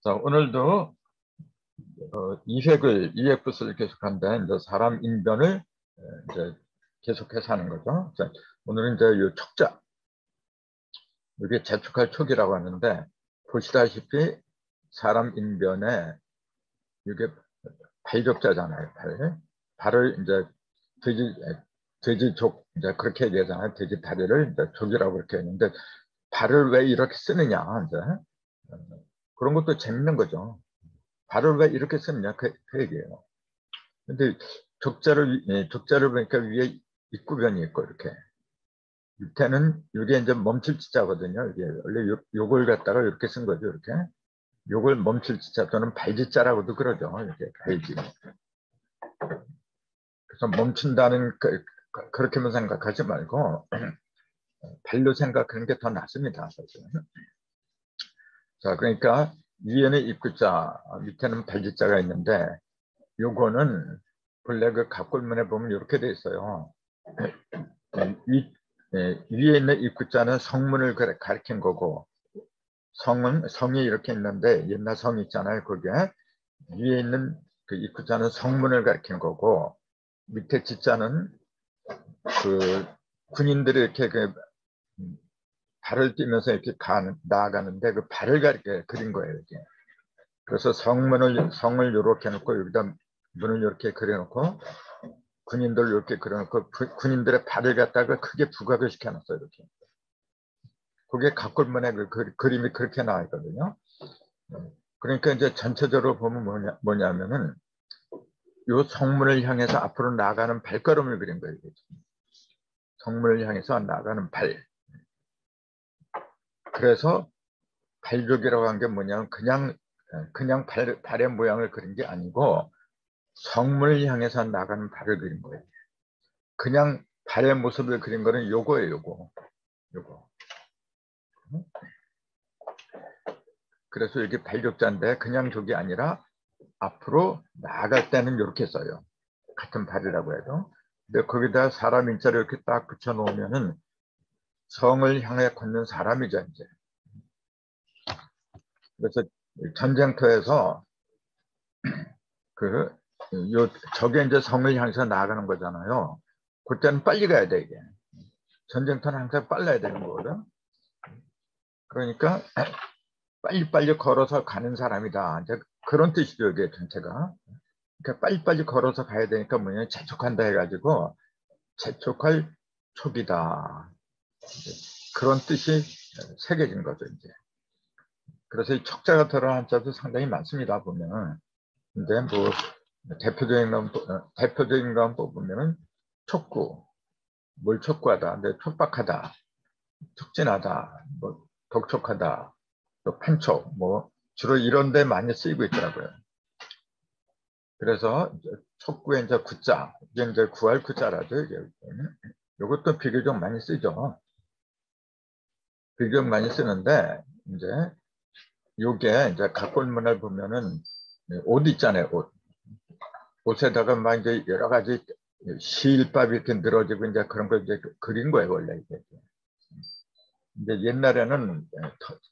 자, 오늘도 이획부스를 계속한데 이제 사람 인변을 이제 계속해서 하는 거죠. 자, 오늘은 이제 이 촉자, 이게 재촉할 촉이라고 하는데 보시다시피 사람 인변에 이게 발족자잖아요. 발을 이제 돼지족 이제 그렇게 얘기하잖아요. 돼지 다리를 이제 족이라고 그렇게 했는데 발을 왜 이렇게 쓰느냐 이제 그런 것도 재밌는 거죠. 발을 왜 이렇게 쓰느냐 그 얘기예요. 근데 족자를 보니까 위에 입구변이 있고 이렇게 밑에는 이게 이제 멈출 지자거든요. 이게 원래 요걸 갖다가 이렇게 쓴 거죠. 이렇게 요걸 멈출 지자 또는 발지자라고도 그러죠. 이렇게 발지. 그래서 멈춘다는 그렇게만 생각하지 말고 발로 생각하는 게 더 낫습니다. 사실은. 자, 그러니까 위에는 입구자, 밑에는 발지자가 있는데 요거는 본래 그 갑골문에 보면 이렇게 돼 있어요. 위에 있는 입구자는 성문을 가리킨 거고 성이 이렇게 있는데 옛날 성 있잖아요. 거기에 위에 있는 그 입구자는 성문을 가리킨 거고 밑에 지자는 그 군인들이 이렇게 발을 뛰면서 이렇게 나아가는데 그 발을 그린 거예요. 이게. 그래서 성을 이렇게 놓고 여기다 문을 이렇게 그려놓고 군인들 이렇게 그려놓고 군인들의 발을 갖다가 크게 부각을 시켜놨어요. 이렇게. 그게 갑골문에 그림이 그렇게 나와 있거든요. 그러니까 이제 전체적으로 보면 뭐냐면은 요 성문을 향해서 앞으로 나가는 발걸음을 그린 거예요. 성문을 향해서 나가는 발. 그래서 발족이라고 한 게 뭐냐면 그냥 발의 모양을 그린 게 아니고 성문을 향해서 나가는 발을 그린 거예요. 그냥 발의 모습을 그린 거는 요거예요. 요거. 그래서 이게 발족자인데 그냥 족이 아니라 앞으로 나아갈 때는 이렇게 써요. 같은 발이라고 해도. 근데 거기다 사람 인자를 이렇게 딱 붙여놓으면은 성을 향해 걷는 사람이죠, 이제. 그래서 전쟁터에서 저게 이제 성을 향해서 나아가는 거잖아요. 그때는 빨리 가야 돼, 이게. 전쟁터는 항상 빨라야 되는 거거든. 그러니까 빨리빨리 걸어서 가는 사람이다. 이제 그런 뜻이죠, 이게 전체가. 그러니까 빨리빨리 걸어서 가야 되니까 뭐냐, 재촉한다 해가지고 재촉할 촉이다. 그런 뜻이 새겨진 거죠, 이제. 그래서 이 촉자가 들어간 한자도 상당히 많습니다, 보면. 근데 뭐, 대표적인 거 뽑으면은 촉구, 뭘 촉구하다, 촉박하다, 촉진하다, 뭐, 독촉하다, 또 판촉, 뭐, 주로 이런 데 많이 쓰이고 있더라고요. 그래서 촉구에 이제 구자, 이게 이제 구할 구자라죠, 이게. 이것도 비교적 많이 쓰죠. 비교적 많이 쓰는데, 이제, 요게 이제 갑골문을 보면은 옷 있잖아요, 옷. 옷에다가 막 이제 여러 가지 실밥이 이렇게 늘어지고 이제 그런 걸 이제 그린 거예요, 원래 이게. 이제 옛날에는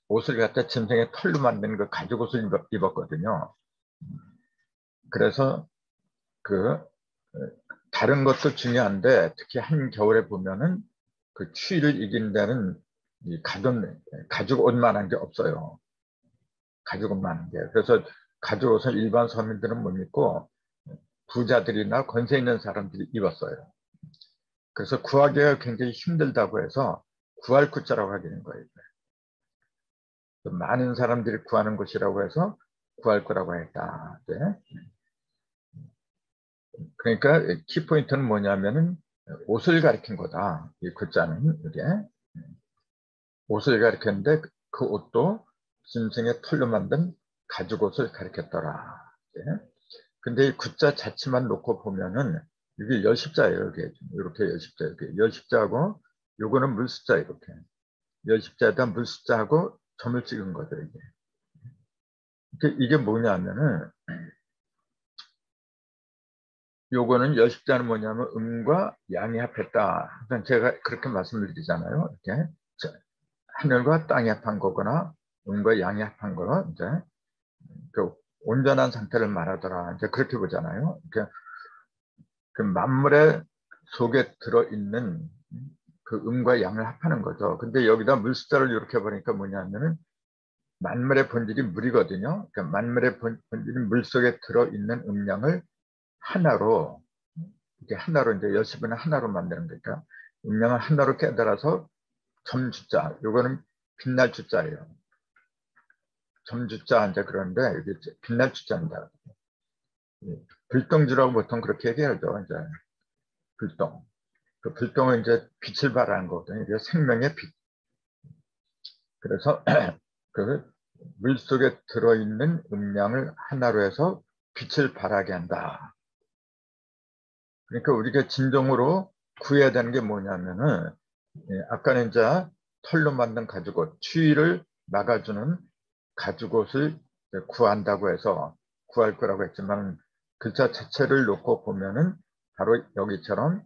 옷을 갖다 짐승의 털로 만든 그 가죽 옷을 입었거든요. 그래서 다른 것도 중요한데 특히 한겨울에 보면은 그 추위를 이긴다는 이 가죽 옷만한 게 없어요. 가죽 옷만한 게. 그래서 가죽 옷을 일반 서민들은 못 입고 부자들이나 권세 있는 사람들이 입었어요. 그래서 구하기가 굉장히 힘들다고 해서 구할 구자라고 하게 된 거예요. 많은 사람들이 구하는 곳이라고 해서 구할 거라고 했다. 네. 그러니까 키포인트는 뭐냐면은 옷을 가리킨 거다. 이 구자는 이게 옷을 가리켰는데 그 옷도 짐승의 털로 만든 가죽 옷을 가리켰더라. 네. 근데 이 구자 자체만 놓고 보면은 이게 열십자예요. 이렇게 열십자, 이렇게 열십자하고 요거는 물숫자 이렇게 열십자에다 물숫자하고 점을 찍은 거죠. 이게 뭐냐면은 요거는 열십자는 뭐냐면 음과 양이 합했다. 항상 제가 그렇게 말씀을 드리잖아요. 이렇게 하늘과 땅이 합한 거거나 음과 양이 합한 거는 이제 그 온전한 상태를 말하더라. 이제 그렇게 보잖아요. 그 만물의 속에 들어있는 그 음과 양을 합하는 거죠. 근데 여기다 물숫자를 이렇게 보니까 뭐냐면은 만물의 본질이 물이거든요. 그러니까 만물의 본질이 물 속에 들어있는 음량을 하나로, 이게 하나로 이제 열시분을 하나로 만드는 거니까 음량을 하나로 깨달아서 점주자, 요거는 빛날 주자예요. 점주자 이제 그런데 이게 빛날 주자입니다. 불동주라고 보통 그렇게 얘기하죠. 이제 불동. 그 불동은 이제 빛을 발하는 거거든요. 이게 생명의 빛. 그래서 그 물 속에 들어있는 음량을 하나로 해서 빛을 발하게 한다. 그러니까 우리가 진정으로 구해야 되는 게 뭐냐면은 아까는 이제 털로 만든 가죽옷, 추위를 막아주는 가죽옷을 구한다고 해서 구할 거라고 했지만 글자 자체를 놓고 보면은 바로 여기처럼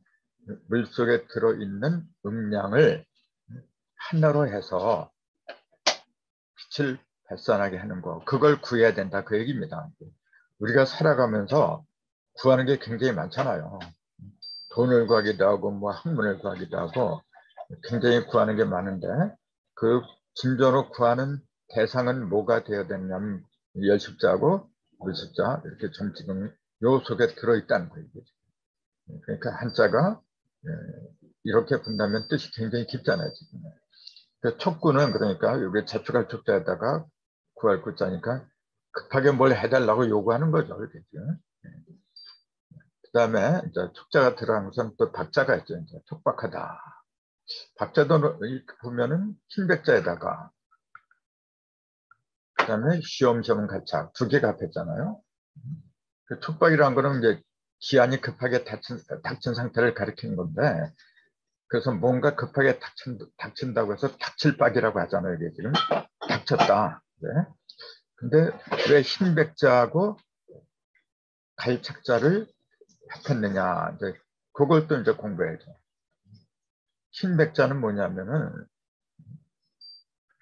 물 속에 들어있는 음량을 하나로 해서 빛을 발산하게 하는 거, 그걸 구해야 된다 그 얘기입니다. 우리가 살아가면서 구하는 게 굉장히 많잖아요. 돈을 구하기도 하고 뭐 학문을 구하기도 하고 굉장히 구하는 게 많은데 그 진정으로 구하는 대상은 뭐가 되어야 되냐면 열십자하고 물십자 이렇게 점지금 요 속에 들어있다는 거예요. 그러니까 한자가 이렇게 본다면 뜻이 굉장히 깊잖아요. 지금. 그 촉구는 그러니까 여기 제축할 촉자에다가 구할 구자니까 급하게 뭘 해달라고 요구하는 거죠. 그렇죠? 그 다음에 이제 촉자가 들어간 것은 또 박자가 있죠. 이제 촉박하다. 박자도 보면은 흰백자에다가 그 다음에 시험시험 갈착 두 개가 합했잖아요. 그 촉박이라는 거는 이제 기한이 급하게 닥친 상태를 가리키는 건데 그래서 뭔가 급하게 닥친다고 해서 닥칠박이라고 하잖아요. 이게 지금 닥쳤다. 네. 근데 왜 흰백자하고 갈착자를 합했느냐. 이제 그걸 또 이제 공부해야죠. 흰백자는 뭐냐면은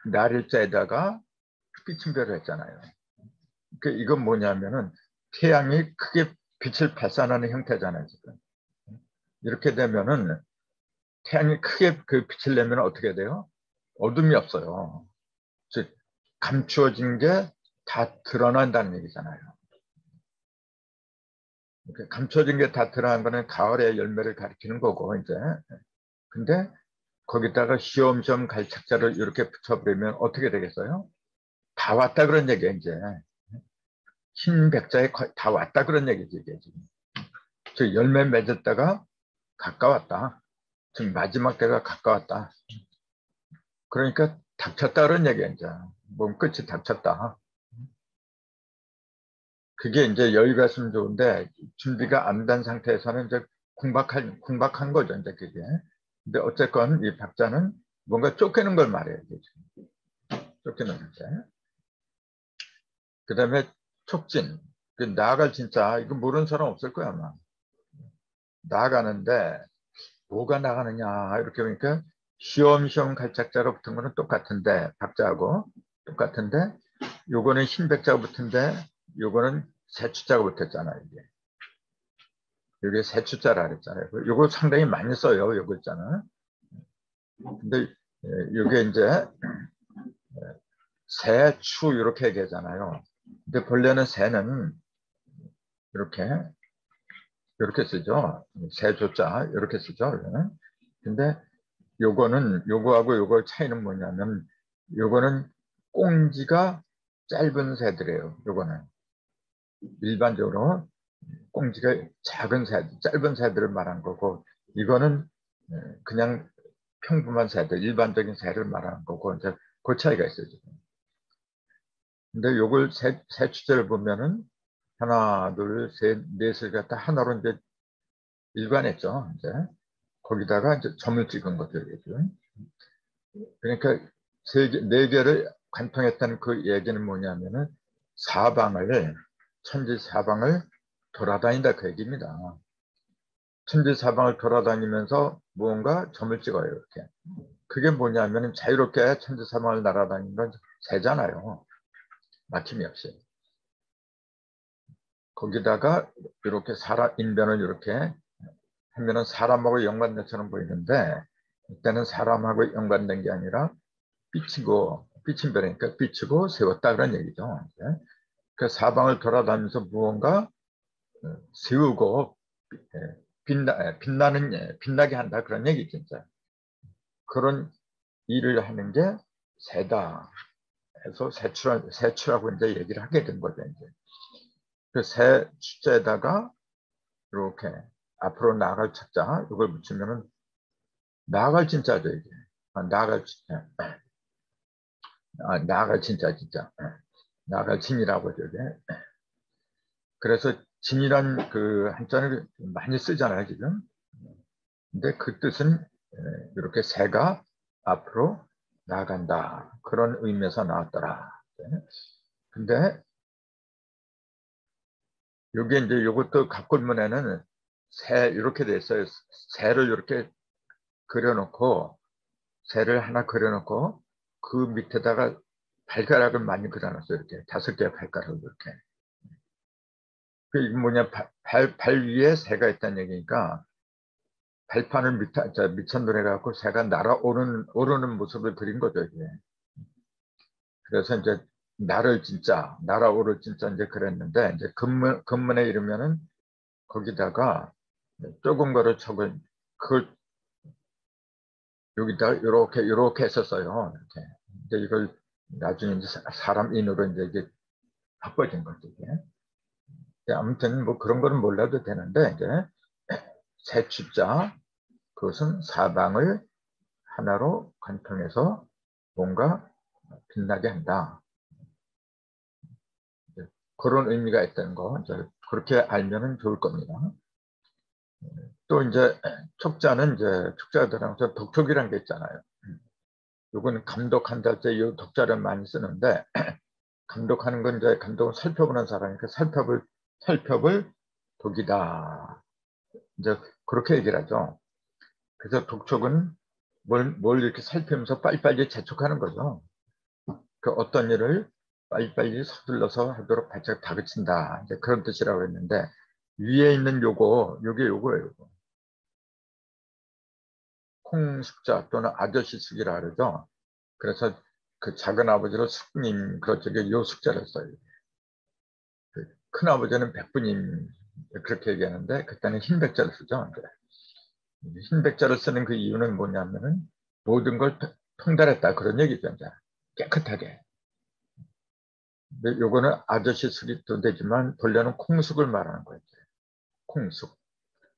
날일자에다가 빛침별을 했잖아요. 이건 뭐냐면은 태양이 크게 빛을 발산하는 형태잖아요. 지금. 이렇게 되면은 태양이 크게 그 빛을 내면 어떻게 돼요? 어둠이 없어요. 즉 감추어진 게 다 드러난다는 얘기잖아요. 감춰진 게 다 드러난 거는 가을의 열매를 가리키는 거고 이제. 근데 거기다가 시험시험 갈착자를 이렇게 붙여버리면 어떻게 되겠어요? 다 왔다 그런 얘기야 이제. 흰 백자에 다 왔다 그런 얘기지 이게 지금. 즉 열매 맺었다가 가까웠다. 즉 마지막 때가 가까웠다. 그러니까 닥쳤다 그런 얘기야 이제. 몸 끝이 닥쳤다. 그게 이제 여유가 있으면 좋은데 준비가 안 된 상태에서는 이제 궁박한 거죠 이제 그게. 근데 어쨌건 이 박자는 뭔가 쫓기는 걸 말해요. 쫓기는 문제. 그 다음에 촉진. 나아갈 진짜 이거 모르는 사람 없을 거야 아마. 나아가는데 뭐가 나가느냐 이렇게 보니까 시험시험 갈착자로 붙은 거는 똑같은데 박자하고 똑같은데 요거는 흰백자가 붙은데 요거는 새추자가 붙었잖아요. 이게 새추자라 그랬잖아요. 요거 상당히 많이 써요. 요거 있잖아. 근데 이게 이제 새추 이렇게 얘기하잖아요. 근데 본래는 새는 이렇게 쓰죠. 새조자 이렇게 쓰죠. 근데 요거는 요거하고 요거 차이는 뭐냐면 요거는 꽁지가 짧은 새들이에요. 요거는 일반적으로 꽁지가 작은 새, 짧은 새들을 말한 거고 이거는 그냥 평범한 새들, 일반적인 새를 말하는 거고 이제 그 차이가 있어요. 지금. 근데 요걸 새 주제를 보면은 하나, 둘, 셋, 넷을 갖다 하나로 이제 일관했죠. 이제 거기다가 이제 점을 찍은 거죠. 지금. 그러니까 네 개를 관통했다는 그 얘기는 뭐냐면은 천지 사방을 돌아다닌다 그 얘기입니다. 천지 사방을 돌아다니면서 무언가 점을 찍어요. 이렇게. 그게 뭐냐면은 자유롭게 천지 사방을 날아다니는 건 새잖아요. 막힘이 없이. 거기다가 이렇게 사람 인변을 이렇게 하면은 사람하고 연관된 것처럼 보이는데 이때는 사람하고 연관된 게 아니라 삐친 변이니까 삐치고 세웠다 그런 얘기죠. 그 사방을 돌아다니면서 무언가 세우고 빛나게 한다 그런 얘기 진짜. 그런 일을 하는 게 새다 해서 새추라고 이제 얘기를 하게 된 거죠. 이제 그새 축자에다가 이렇게 앞으로 나아갈 찾자 이걸 붙이면은 나아갈 진짜죠 이게. 나아갈 진짜. 나아갈 진짜. 나아갈 진이라고 저게. 그래서 진이란 그 한자를 많이 쓰잖아요 지금. 근데 그 뜻은 이렇게 새가 앞으로 나아간다 그런 의미에서 나왔더라. 근데 여기 이제 이것도 갑골문에는 새 이렇게 돼 있어요. 새를 이렇게 그려놓고 새를 하나 그려놓고 그 밑에다가 발가락을 많이 그려놨어요. 이렇게 5개의 발가락을 이렇게. 그 이게 뭐냐 발 위에 새가 있다는 얘기니까 발판을 밑천으로 해갖고 새가 오르는 모습을 그린 거죠. 이게. 그래서 이제 날아오를 진짜 이제 그랬는데 이제 근문에 이르면은 거기다가 조금 거를 적은 그걸 여기다 이렇게 했었어요. 이렇게. 근데 이걸 나중에 이제 사람 인으로 이제 이게 바꿔진 거죠. 이게. 아무튼 뭐 그런 거는 몰라도 되는데 이제 새취자 그것은 사방을 하나로 관통해서 뭔가 빛나게 한다. 그런 의미가 있다는 거 이제 그렇게 알면은 좋을 겁니다. 또 이제 촉자들하고서 독촉이라는 게 있잖아요. 이건 감독한다 때 이 독자를 많이 쓰는데 감독하는 건 이제 감독을 살펴보는 사람이니까 살펴볼 독이다. 이제 그렇게 얘기를 하죠. 그래서 독촉은 뭘 이렇게 살피면서 빨리빨리 재촉하는 거죠. 그 어떤 일을 빨리빨리 서둘러서 하도록 발작 다그친다. 이제 그런 뜻이라고 했는데 위에 있는 요게 요거예요. 요거. 콩숙자 또는 아저씨 숙이라 그러죠. 그래서 그 작은 아버지로 숙님 그쪽에 요 숙자를 써요. 그 큰 아버지는 백부님 그렇게 얘기하는데 그때는 흰 백자를 쓰죠. 흰 백자를 쓰는 그 이유는 뭐냐면은 모든 걸 통달했다 그런 얘기죠. 이제. 깨끗하게. 근데 요거는 아저씨 숙이도 되지만 본래는 콩숙을 말하는 거예요. 콩숙.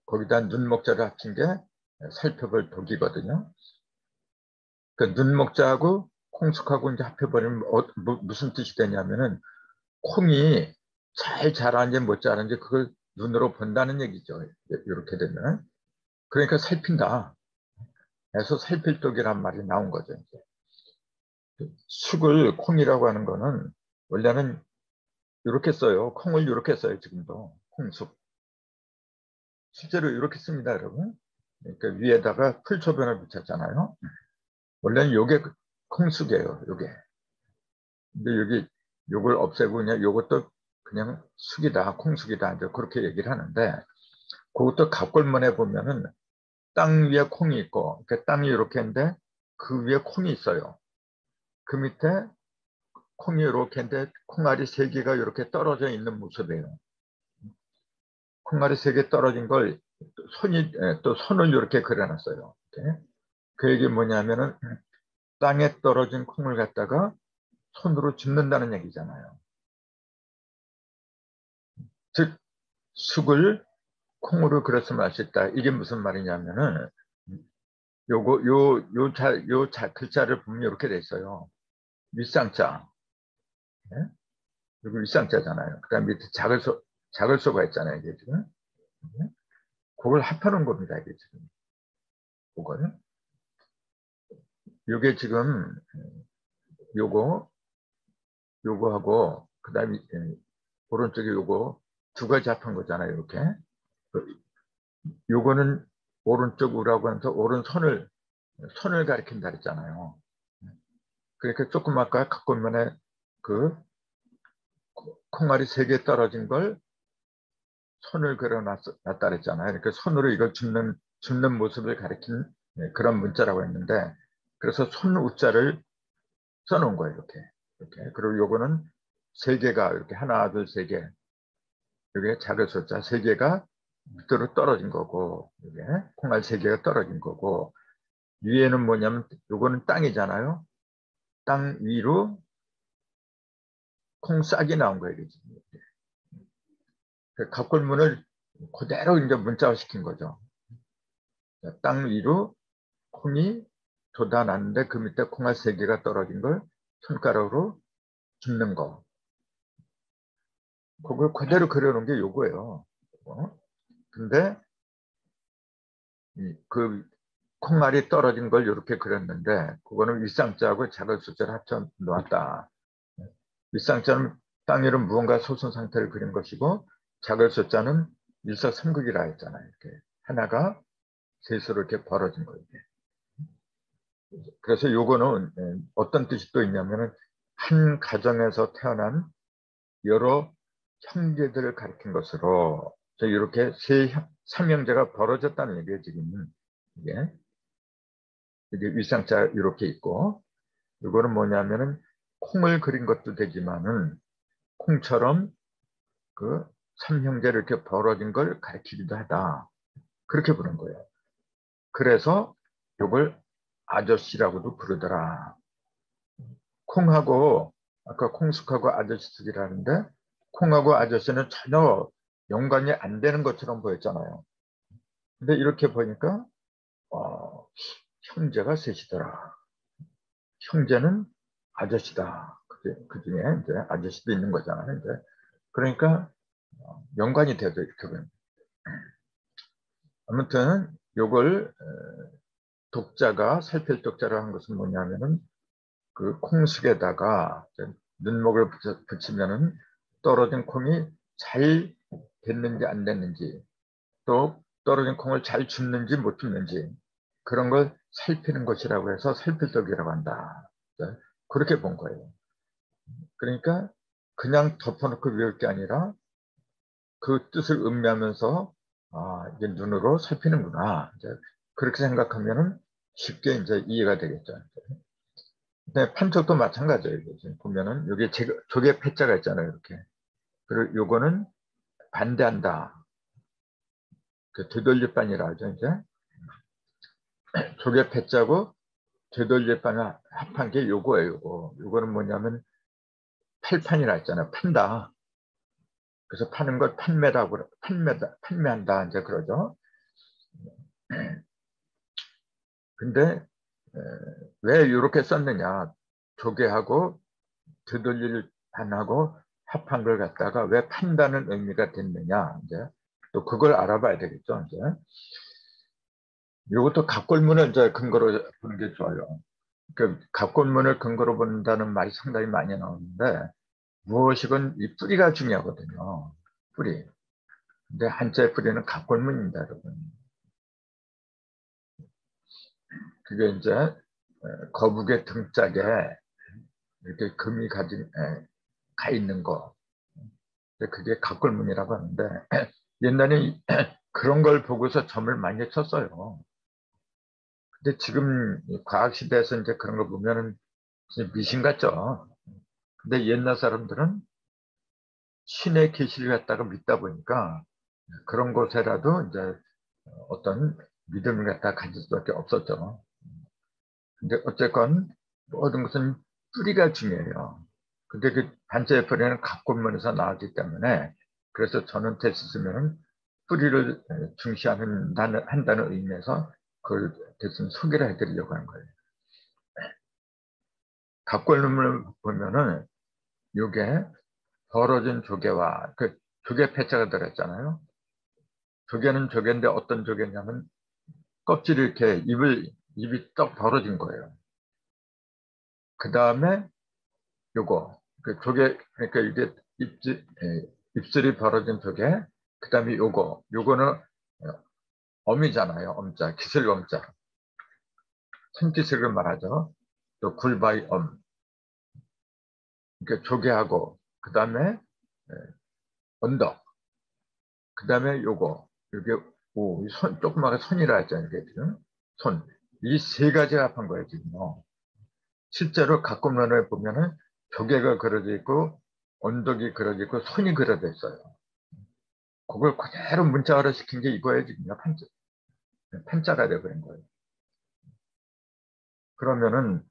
거기다 눈목자를 합친 게 살펴볼 독이거든요. 그 눈목자하고 콩숙하고 이제 합해버리면 무슨 뜻이 되냐면은 콩이 잘 자라는지 못 자라는지 그걸 눈으로 본다는 얘기죠. 이렇게 되면. 그러니까 살핀다. 해서 살필독이란 말이 나온 거죠. 이제. 숙을 콩이라고 하는 거는 원래는 이렇게 써요. 콩을 이렇게 써요. 지금도. 콩숙. 실제로 이렇게 씁니다, 여러분. 그러니까 위에다가 풀초변을 붙였잖아요. 원래는 요게 콩숙이에요. 요게. 근데 여기 요걸 없애고 그냥 요것도 그냥 숙이다, 콩숙이다 이제 그렇게 얘기를 하는데 그것도 갑골문에 보면은 땅 위에 콩이 있고 그 땅이 이렇게 있는데 그 위에 콩이 있어요. 그 밑에 콩이 이렇게 있는데 콩알이 3개가 이렇게 떨어져 있는 모습이에요. 콩알이 3개 떨어진 걸 또 손을 이렇게 그려놨어요. 이렇게. 그 얘기 뭐냐면은 땅에 떨어진 콩을 갖다가 손으로 짚는다는 얘기잖아요. 즉 숙을 콩으로 그렸으면 알 수 있다. 이게 무슨 말이냐면은 글자를 보면 이렇게 돼 있어요. 윗상자. 네? 여기 윗상자잖아요. 그 다음에 밑에 작을소가 있잖아요. 이게 지금. 네? 그걸 합하는 겁니다. 이게 지금. 그걸. 요게 지금 요거 요거하고 그 다음에 오른쪽에 요거 2가지 합한 거잖아요. 이렇게. 요거는 오른쪽 우라고 하면서 손을 가리킨다 그랬잖아요. 그러니까 조금 아까 갖고 오면에 그 콩알이 3개 떨어진 걸 손을 그려놨다 그랬잖아요. 그러니까 손으로 이걸 줍는 모습을 가리킨 그런 문자라고 했는데, 그래서 손 우자를 써놓은 거예요. 이렇게. 그리고 요거는 세 개가 이렇게 하나, 둘, 세 개. 이게 작은 숫자 세 개가 밑으로 떨어진 거고, 이게 콩알 세 개가 떨어진 거고, 위에는 뭐냐면 요거는 땅이잖아요. 땅 위로 콩 싹이 나온 거예요. 그 갑골문을 그대로 이제 문자화 시킨 거죠. 땅 위로 콩이 돋아났는데 그 밑에 콩알 세 개가 떨어진 걸 손가락으로 줍는 거. 그걸 그대로 그려놓은 게 요거예요. 근데 그 콩알이 떨어진 걸 이렇게 그렸는데, 그거는 윗상자하고 작은 숫자를 합쳐 놓았다. 윗상자는 땅 위로 무언가 솟은 상태를 그린 것이고, 작은 숫자는 일사삼극이라 했잖아요. 이렇게 하나가 셋으로 이렇게 벌어진 거예요. 그래서 요거는 어떤 뜻이 또 있냐면은 한 가정에서 태어난 여러 형제들을 가리킨 것으로 이렇게 삼형제가 벌어졌다는 얘기예요. 지금 이게 윗상자 이렇게 있고, 이거는 뭐냐면은 콩을 그린 것도 되지만은 콩처럼 그 삼형제를 이렇게 벌어진 걸 가리키기도 하다. 그렇게 부른 거예요. 그래서 이걸 아저씨라고도 부르더라. 콩하고 아까 콩숙하고 아저씨숙이라는데, 콩하고 아저씨는 전혀 연관이 안 되는 것처럼 보였잖아요. 근데 이렇게 보니까 형제가 셋이더라. 형제는 아저씨다. 그 중에 이제 아저씨도 있는 거잖아요. 이제 그러니까 연관이 되죠. 이렇게 보면. 아무튼 요걸 독자가 살필 독자를 한 것은 뭐냐면은 그 콩숙에다가 눈목을 붙이면은 떨어진 콩이 잘 됐는지 안 됐는지, 또 떨어진 콩을 잘 줍는지 못 줍는지, 그런 걸 살피는 것이라고 해서 살필독이라고 한다. 그렇게 본 거예요. 그러니까 그냥 덮어놓고 외울 게 아니라 그 뜻을 음미하면서 이제 눈으로 살피는구나. 이제 그렇게 생각하면은 쉽게 이제 이해가 되겠죠. 근데 판촉도 마찬가지예요. 지금 보면은 여기 조개 패자가 있잖아요. 이렇게. 그리고 요거는 반대한다. 그 되돌릴반이라 하죠. 이제 조개 패자고 되돌릴반을 합한 게 요거예요. 요거는 뭐냐면 팔판이라 했잖아요. 판다. 그래서 파는 걸 판매라고, 판매한다. 이제 그러죠. 근데 왜 이렇게 썼느냐. 조개하고 되돌릴 반하고 합한 걸 갖다가 왜 판다는 의미가 됐느냐. 이제 또 그걸 알아봐야 되겠죠. 이제 이것도 갑골문을 이제 근거로 보는 게 좋아요. 그 갑골문을 근거로 본다는 말이 상당히 많이 나오는데, 무엇이건 이 뿌리가 중요하거든요. 뿌리. 근데 한자의 뿌리는 갑골문입니다, 여러분. 그게 이제 거북의 등짝에 이렇게 금이 가 있는 거. 그게 갑골문이라고 하는데, 옛날에 그런 걸 보고서 점을 많이 쳤어요. 근데 지금 과학 시대에서 이제 그런 거 보면은 진짜 미신 같죠. 근데 옛날 사람들은 신의 계시를 갖다가 믿다 보니까 그런 곳에라도 이제 어떤 믿음을 갖다 가질 수밖에 없었죠. 근데 어쨌건 모든 것은 뿌리가 중요해요. 근데 그 반자의 뿌리는 갑골문에서 나왔기 때문에, 그래서 저는 테스트면 뿌리를 한다는 의미에서 그걸 대신 소개를 해드리려고 하는 거예요. 갑골문을 보면은 이게 벌어진 조개와 그 조개 패자가 들어있잖아요. 조개는 조개인데 어떤 조개냐면 껍질이 이렇게 입이 떡 벌어진 거예요. 그 다음에 요거 그 조개, 그러니까 이게 입술이 벌어진 조개. 그 다음에 요거는 엄이잖아요. 엄자, 기슬 엄자, 손기슬을 말하죠. 또 굴바이 엄. 그러니까 조개하고 그 다음에 언덕. 그 다음에 요거, 이게, 오, 조그마한 손이라 했잖아요. 이게 지금. 손. 이 세 가지가 합한 거예요, 지금요. 실제로 가꾸면을 보면은 조개가 그려져 있고, 언덕이 그려져 있고, 손이 그려져 있어요. 그걸 그대로 문자화로 시킨 게 이거예요, 지금요. 판자가 돼버린 거예요. 그러면은,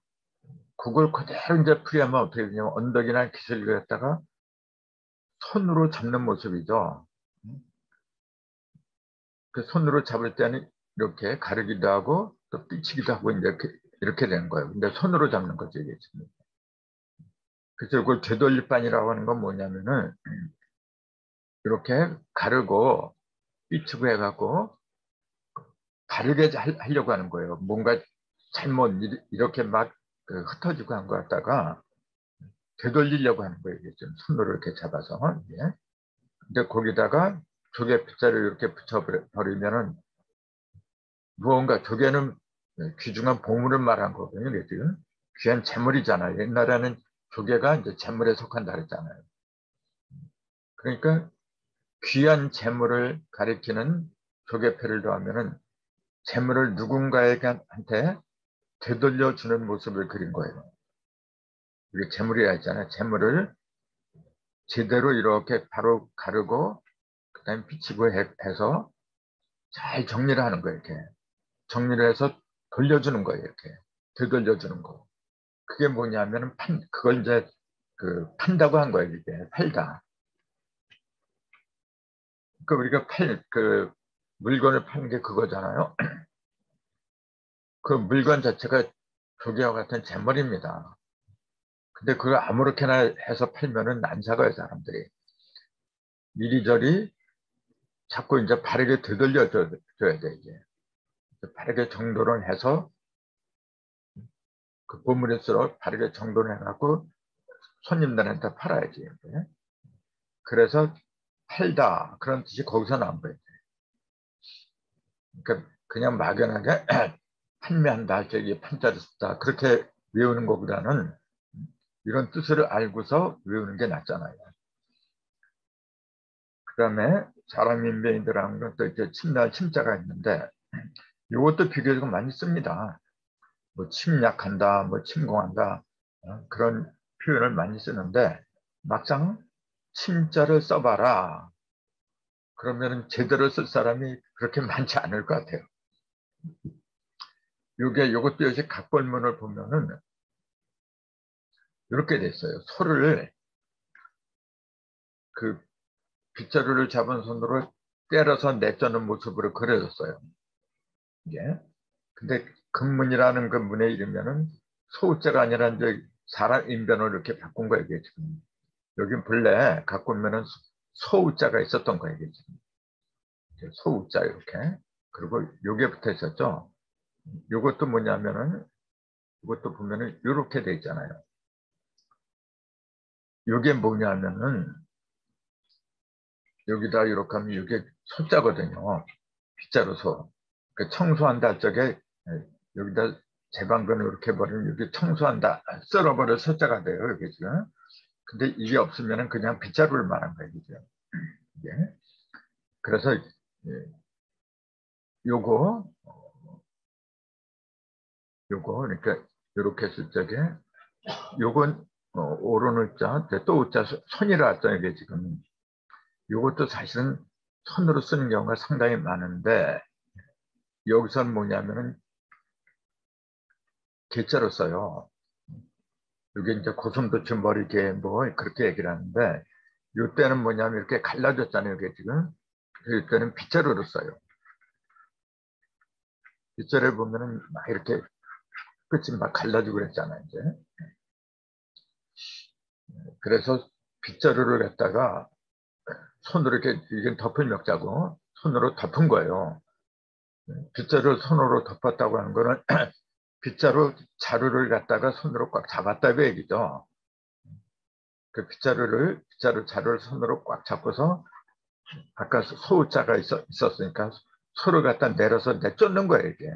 그걸 그대로 이제 풀이하면 어떻게 되냐면, 언덕이나 기술을 갖다가 손으로 잡는 모습이죠. 그 손으로 잡을 때는 이렇게 가르기도 하고 또 삐치기도 하고 이렇게 되는 거예요. 근데 손으로 잡는 거죠, 이게 지금. 그래서 이걸 되돌릴반이라고 하는 건 뭐냐면은 이렇게 가르고 삐치고 해갖고 바르게 하려고 하는 거예요. 뭔가 잘못 이렇게 막 흩어지고 한 거 갖다가 되돌리려고 하는 거예요. 이게 좀 손으로 이렇게 잡아서. 예. 근데 거기다가 조개 빗자루 이렇게 붙여버리면은 무언가 조개는 귀중한 보물을 말한 거거든요. 지금 귀한 재물이잖아요. 옛날에는 조개가 이제 재물에 속한다 그랬잖아요. 그러니까 귀한 재물을 가리키는 조개패를 더하면은 재물을 누군가에게 되돌려 주는 모습을 그린 거예요. 이게 재물이라 했잖아요. 재물을 제대로 이렇게 바로 가르고 그다음에 비치고 해서 잘 정리를 하는 거예요. 이렇게 정리를 해서 돌려주는 거예요. 이렇게 되돌려주는 거. 그게 뭐냐면은 그걸 이제 판다고 한 거예요. 이게 팔다. 그러니까 우리가 물건을 파는 게 그거잖아요. 그 물건 자체가 조개와 같은 재물입니다. 근데 그걸 아무렇게나 해서 팔면은 안 사가요, 사람들이. 이리저리 자꾸 이제 바르게 되돌려 줘야 돼, 이게. 바르게 정돈을 해서 그 보물일수록 바르게 정돈을 해갖고 손님들한테 팔아야지. 이게. 그래서 팔다 그런 뜻이 거기서 나온 거예요. 그러니까 그냥 막연하게 판매한다 할 적에 판자를 썼다 그렇게 외우는 것보다는 이런 뜻을 알고서 외우는 게 낫잖아요. 그 다음에 사람 인베이드라는 건 또 이제 침자가 있는데 이것도 비교적 많이 씁니다. 뭐 침략한다, 뭐 침공한다 그런 표현을 많이 쓰는데 막상 침자를 써봐라. 그러면 제대로 쓸 사람이 그렇게 많지 않을 것 같아요. 요것도 역시 각벌문을 보면은 이렇게 돼 있어요. 소를 그 빗자루를 잡은 손으로 때려서 내쫓는 모습으로 그려졌어요. 이게. 근데 금문이라는 그 문에 이르면은 소자가 아니라 이제 사람 인변을 이렇게 바꾼 거예요. 이게 지금. 여기 본래 갖고 오면은 소자가 있었던 거예요. 이게 지금. 소자 이렇게. 그리고 요게 붙어 있었죠. 요것도 뭐냐면은 이것도 보면은 이렇게 돼 있잖아요. 요게 뭐냐면은 여기다 이렇게 하면 이게 소자거든요. 빗자루 소. 그 청소한다 할 적에 여기다 제방근을 이렇게 버리면 여기 청소한다 썰어버려 소자가 돼요. 이게 지금. 근데 이게 없으면 그냥 빗자루를 말한 거예요. 그죠? 예. 그래서 요거 그러니까 이렇게 쓸 적에 요건 오른을 자, 또 우자 손이라 했잖아요. 이게 지금 요것도 사실은 손으로 쓰는 경우가 상당히 많은데 여기서는 뭐냐면은 개자로 써요. 이게 이제 고슴도치 머리개 뭐 그렇게 얘기를 하는데 이때는 뭐냐면 이렇게 갈라졌잖아요. 이게 지금 이때는 빗자루로 써요. 빗자루에 보면은 막 이렇게 끝이 막 갈라지고 그랬잖아요. 이제 그래서 빗자루를 갖다가 손으로 이렇게 이게 덮은 역자고 손으로 덮은 거예요. 빗자루를 손으로 덮었다고 하는 거는 빗자루 자루를 갖다가 손으로 꽉 잡았다고 얘기죠. 그 빗자루 자루를 손으로 꽉 잡고서 아까 소자가 있었으니까 소를 갖다 내려서 내쫓는 거예요, 이게.